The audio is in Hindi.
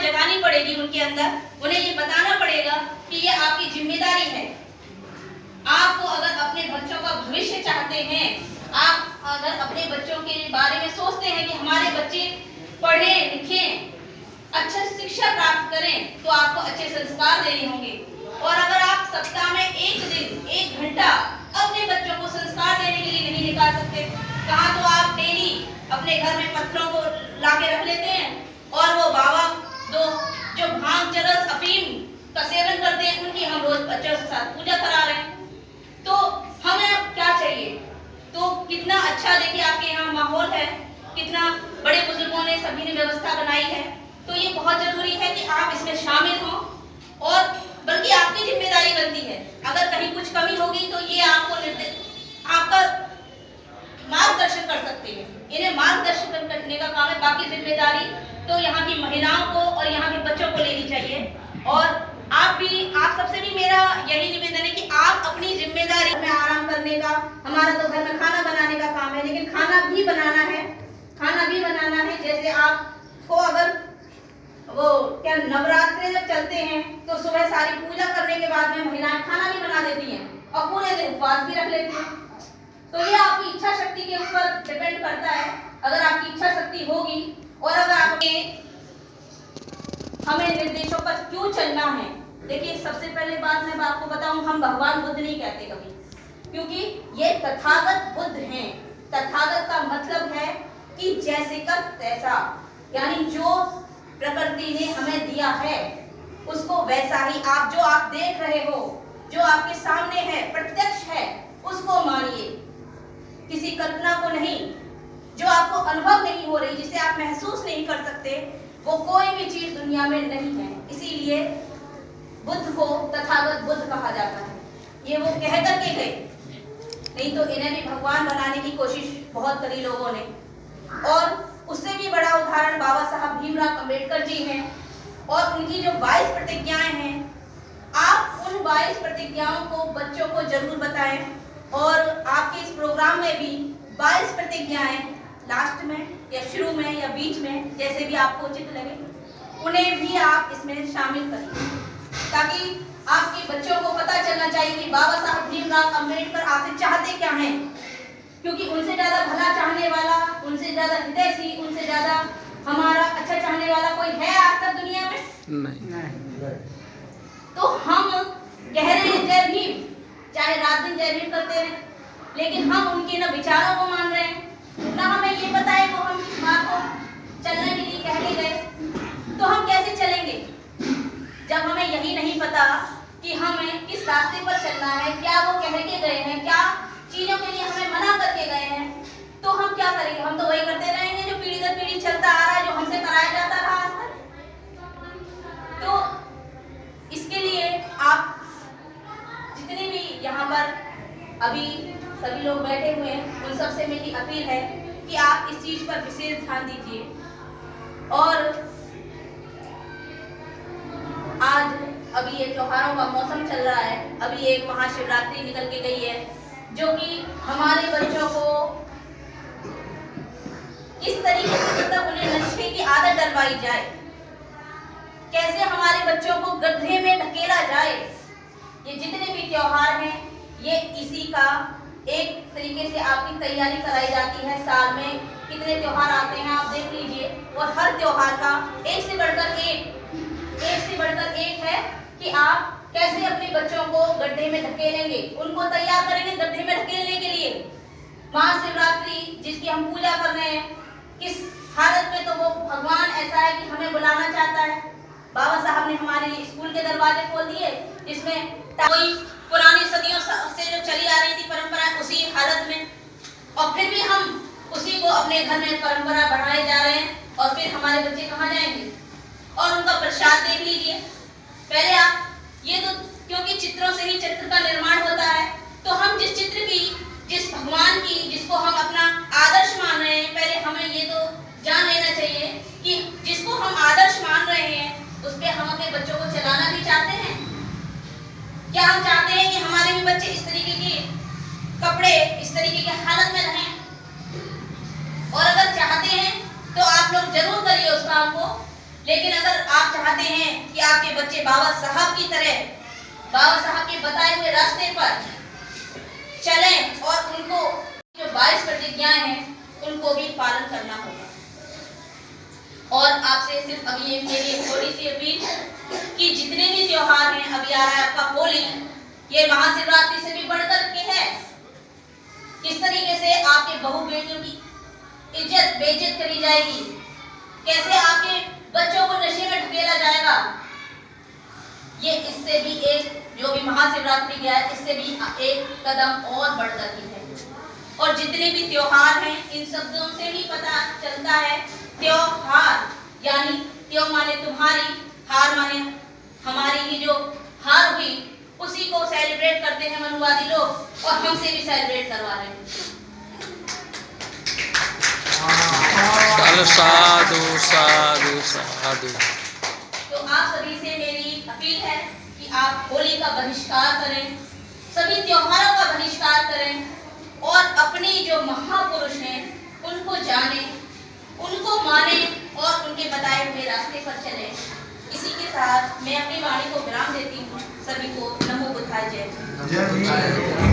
जगानी पड़ेगी उनके अंदर। उन्हें ये बताना पड़ेगा कि ये आपकी जिम्मेदारी है। आपको अगर अपने बच्चों का भविष्य चाहते हैं, आप अगर अपने बच्चों के बारे में सोचते हैं कि हमारे बच्चे पढ़ें लिखें, अच्छा शिक्षा प्राप्त करें, तो आपको अच्छे संस्कार देने होंगे। और अगर आप सप्ताह में एक दिन 1 घंटा अपने बच्चों को संस्कार देने के लिए नहीं निकाल सकते, कहाँ तो आप डेली अपने घर में पत्थरों को लाके रख लेते हैं और वो बाबा जो भांग चरस अफीम का सेवन करते हैं, उनकी हम रोज बच्चों के साथ पूजा करा रहे हैं। तो हमें अब क्या चाहिए? तो कितना अच्छा देखिए आपके यहाँ माहौल है, कितना बड़े बुजुर्गों ने सभी ने व्यवस्था बनाई है। तो ये बहुत जरूरी है कि आप इसमें शामिल हों, और बल्कि आपकी जिम्मेदारी बनती है। अगर कहीं कुछ कमी होगी तो ये आपको आपका मार्गदर्शन कर सकते हैं। इन्हें मार्गदर्शन करने का काम है। बाकी जिम्मेदारी तो यहाँ की महिलाओं को और यहाँ के बच्चों को लेनी चाहिए। और आप सबसे भी मेरा यही निवेदन है कि आप अपनी जिम्मेदारी में आराम करने का, हमारा तो घर में खाना बनाने का काम है, लेकिन खाना भी बनाना है। जैसे आपको अगर वो क्या नवरात्रे जब चलते हैं तो सुबह सारी पूजा करने के बाद में महिलाएं खाना भी बना देती हैं और पूरे दिन उपवास भी रख लेती हैं। तो ये आपकी इच्छा शक्ति के ऊपर डिपेंड करता है। अगर आपकी इच्छा शक्ति होगी और अगर आपके हमें निर्देशों पर क्यों चलना है। देखिए सबसे पहले बात मैं आपको बताऊं, हम भगवान बुद्ध नहीं कहते कभी, क्योंकि ये तथागत बुद्ध हैं। तथागत का मतलब है कि जैसे का तैसा, यानी जो प्रकृति ने हमें दिया है उसको वैसा ही आप जो आप देख रहे हो, जो आपके सामने है, प्रत्यक्ष है, उसको मानिए, किसी कल्पना को नहीं। जो आपको अनुभव नहीं हो रही, जिसे आप महसूस नहीं कर सकते, वो कोई भी चीज दुनिया में नहीं है। इसीलिए बुद्ध को तथागत बुद्ध कहा जाता है। ये वो कह करके गए, नहीं तो इन्हें भी भगवान बनाने की कोशिश बहुत करी लोगों ने। और उससे भी बड़ा उदाहरण बाबा साहब भीमराव अंबेडकर जी हैं और उनकी जो 22 प्रतिज्ञाएं हैं। आप उन 22 प्रतिज्ञाओं को बच्चों को जरूर बताएं, और आपके इस प्रोग्राम में भी 22 प्रतिज्ञाएं लास्ट में या शुरू में या बीच में, जैसे भी आपको उचित लगे, उन्हें भी आप इसमें शामिल करें, ताकि आपके बच्चों को पता चलना चाहिए कि बाबा साहब भीमराव अंबेडकर आपसे चाहते क्या हैं। क्योंकि उनसे ज्यादा भला चाहने वाला, उनसे ज्यादा हितैषी, उनसे ज्यादा हमारा अच्छा चाहने वाला कोई है आज तक दुनिया में? नहीं। तो हम कह रहे हैं जय भीम, चाहे रात दिन जय भीम करते रहे, लेकिन हम उनके न विचारों को मान रहे हैं, न हमें ये पता है वो हम किस बात को चलने के लिए कह के गए। तो हम कैसे चलेंगे जब हमें यही नहीं पता कि हमें किस रास्ते पर चलना है, क्या वो कह के गए हैं, क्या चीजों के लिए हमें मना करके गए हैं। तो हम क्या करेंगे? हम तो वही करते रहेंगे जो पीढ़ी दर पीढ़ी चलता आ रहा है, जो हमसे कराया जाता रहा आज तक। तो इसके लिए आप जितने भी यहाँ पर अभी सभी लोग बैठे हुए हैं, उन सबसे मेरी अपील है कि आप इस चीज पर विशेष ध्यान दीजिए। और आज अभी ये त्योहारों का मौसम चल रहा है, अभी एक महाशिवरात्रि निकल के गई है, जो कि हमारे बच्चों को किस तरीके से मतलब उन्हें नशे की आदत डलवाई जाए, कैसे हमारे बच्चों को गड्ढे में ढकेला जाए। ये जितने भी त्योहार हैं, ये इसी का एक तरीके से आपकी तैयारी कराई जाती है। साल में कितने त्योहार आते हैं आप देख लीजिए, और हर त्योहार का एक से बढ़कर एक है कि आप कैसे अपने बच्चों को गड्ढे में ढकेलेंगे, उनको तैयार करेंगे गड्ढे में ढकेलने के लिए। महाशिवरात्रि जिसकी हम पूजा कर रहे हैं, किस हालत में, तो वो भगवान ऐसा है कि हमें बुलाना चाहता है। बाबा साहब ने हमारे लिए स्कूल के दरवाजे खोल दिए, जिसमें कोई पुरानी सदियों से जो चली आ रही थी परंपरा, उसी हालत में, और फिर भी हम उसी को अपने घर में परंपरा बढ़ाए जा रहे हैं। और फिर हमारे बच्चे कहाँ जाएंगे? और उनका प्रसाद देख लीजिए। पहले आप ये तो, क्योंकि चित्रों से ही चित्र का निर्माण होता है, तो हम जिस चित्र की, जिस भगवान की, जिसको हम अपना आदर्श मान रहे हैं, पहले हमें ये तो जान लेना चाहिए कि जिसको हम आदर्श मान रहे हैं, उस पे हम अपने बच्चों को चलाना भी चाहते हैं। क्या हम चाहते हैं कि हमारे भी बच्चे इस तरीके के कपड़े, इस तरीके की हालत में रहें? और अगर चाहते हैं तो आप लोग जरूर करिए उस काम को, लेकिन अगर आप चाहते हैं कि आपके बच्चे बाबा साहब की तरह बाबा साहब के बताए हुए रास्ते पर चलें और उनको जो 22 प्रतिज्ञाएं हैं उनको भी पालन करना होगा। और आपसे सिर्फ अभी ये मेरी एक थोड़ी सी अपील कि जितने भी त्योहार हैं, अभी आ रहा है आपका होली, ये महाशिवरात्रि से भी बढ़कर के है। किस तरीके से आपके बहू बेटियों की इज्जत बेइज्जत करी जाएगी, कैसे आपके बच्चों को नशे में ढकेला जाएगा, ये इससे भी एक जो भी महाशिवरात्रि गया है इससे भी एक कदम और बढ़कर की है। और जितने भी त्योहार हैं इन शब्दों से ही पता चलता है, त्योहार यानी त्यों माने तुम्हारी, हार माने हमारी ही जो हार हुई उसी को सेलिब्रेट करते हैं मनुवादी लोग और हमसे भी सेलिब्रेट करवा रहे हैं। साधु साधु साधु। तो आप सभी से मेरी अपील है कि आप होली का बहिष्कार करें, सभी त्योहारों का बहिष्कार करें और अपने जो महापुरुष हैं उनको जाने, उनको माने और उनके बताए हुए रास्ते पर चलें। इसी के साथ मैं अपनी वाणी को विराम देती हूँ। सभी को नमो बुद्धाय जय।